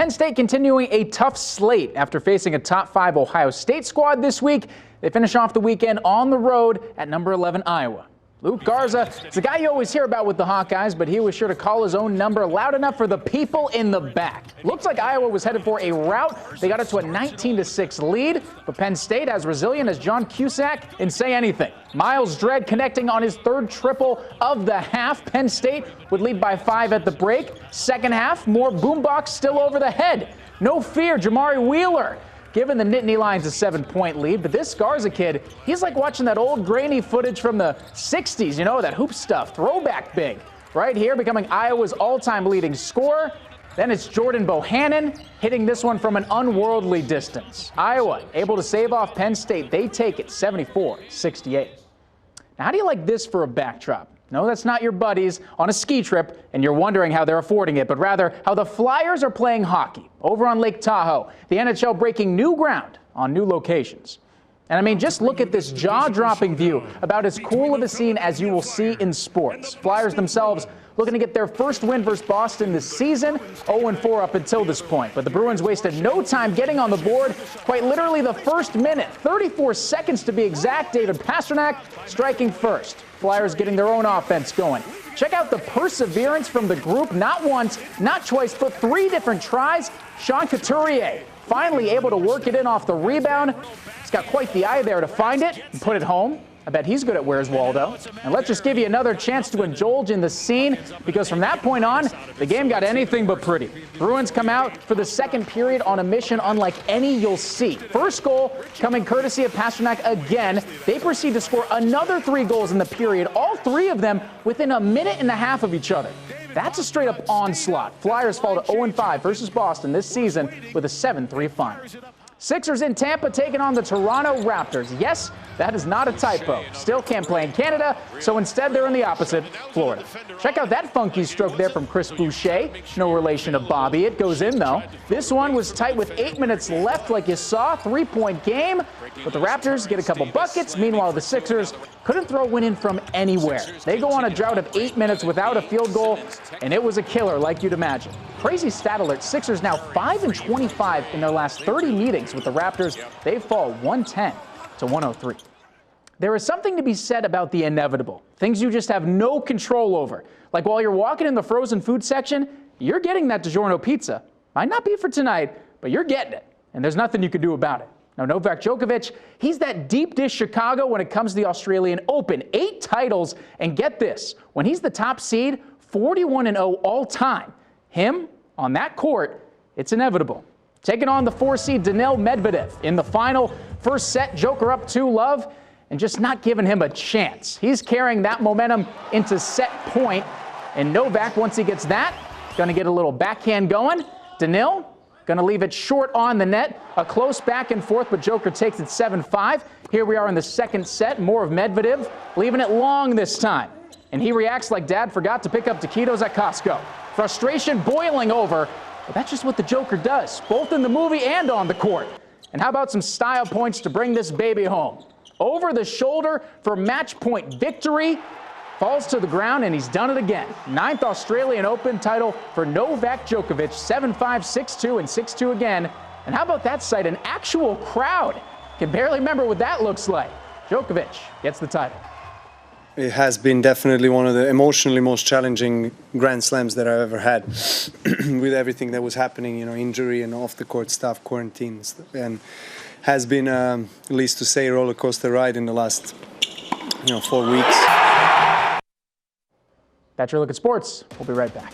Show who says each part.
Speaker 1: Penn State continuing a tough slate after facing a top 5 Ohio State squad this week. They finish off the weekend on the road at number 11 Iowa. Luke Garza is a guy you always hear about with the Hawkeyes, but he was sure to call his own number loud enough for the people in the back. Looks like Iowa was headed for a rout. They got it to a 19-6 lead, but Penn State, as resilient as John Cusack, and say anything. Miles Dredd connecting on his third triple of the half. Penn State would lead by 5 at the break. Second half, more boombox still over the head. No fear, Jamari Wheeler giving the Nittany Lions a 7-point lead. But this Garza kid, he's like watching that old grainy footage from the 60s, you know, that hoop stuff, throwback big. Right here, becoming Iowa's all-time leading scorer. Then it's Jordan Bohannon hitting this one from an unworldly distance. Iowa able to save off Penn State. They take it 74-68. Now, how do you like this for a backdrop? No, that's not your buddies on a ski trip, and you're wondering how they're affording it, but rather how the Flyers are playing hockey over on Lake Tahoe. The NHL breaking new ground on new locations. And I mean, just look at this jaw-dropping view, about as cool of a scene as you will see in sports. Flyers themselves looking to get their first win versus Boston this season, 0-4 up until this point. But the Bruins wasted no time getting on the board, quite literally the first minute, 34 seconds to be exact. David Pastrnak striking first. Flyers getting their own offense going. Check out the perseverance from the group, not once, not twice, but 3 different tries. Sean Couturier finally able to work it in off the rebound. He's got quite the eye there to find it and put it home. I bet he's good at Where's Waldo. And let's just give you another chance to indulge in the scene, because from that point on, the game got anything but pretty. Bruins come out for the second period on a mission unlike any you'll see. First goal coming courtesy of Pastrnak again. They proceed to score another 3 goals in the period, all 3 of them within a minute and a half of each other. That's a straight-up onslaught. Flyers fall to 0-5 versus Boston this season with a 7-3 final. Sixers in Tampa taking on the Toronto Raptors. Yes, that is not a typo. Still can't play in Canada, so instead they're in the opposite, Florida. Check out that funky stroke there from Chris Boucher. No relation to Bobby. It goes in, though. This one was tight with 8 minutes left, like you saw. 3-point game. But the Raptors get a couple buckets. Meanwhile, the Sixers couldn't throw one in from anywhere. They go on a drought of 8 minutes without a field goal, and it was a killer, like you'd imagine. Crazy stat alert. Sixers now 5-25 in their last 30 meetings with the Raptors. They fall 110-103. There is something to be said about the inevitable, things you just have no control over. Like while you're walking in the frozen food section, you're getting that DiGiorno pizza. Might not be for tonight, but you're getting it, and there's nothing you can do about it. Now, Novak Djokovic, he's that deep dish Chicago when it comes to the Australian Open. 8 titles, and get this, when he's the top seed, 41-0 all time. Him, on that court, it's inevitable. Taking on the 4-seed Daniil Medvedev in the final. First set, Joker up 2-love, and just not giving him a chance. He's carrying that momentum into set point, and Novak, once he gets that, going to get a little backhand going. Daniil going to leave it short on the net. A close back and forth, but Joker takes it 7-5. Here we are in the second set. More of Medvedev, leaving it long this time. And he reacts like Dad forgot to pick up taquitos at Costco. Frustration boiling over, but that's just what the Joker does, both in the movie and on the court. And how about some style points to bring this baby home? Over the shoulder for match point victory. Falls to the ground, and he's done it again. 9th Australian Open title for Novak Djokovic, 7-5, 6-2, and 6-2 again. And how about that sight? An actual crowd. Can barely remember what that looks like. Djokovic gets the title.
Speaker 2: It has been definitely one of the emotionally most challenging Grand Slams that I've ever had, with everything that was happening, you know, injury and off-the-court stuff, quarantines, and has been, at least to say, a roller coaster ride in the last, 4 weeks.
Speaker 1: That's your look at sports. We'll be right back.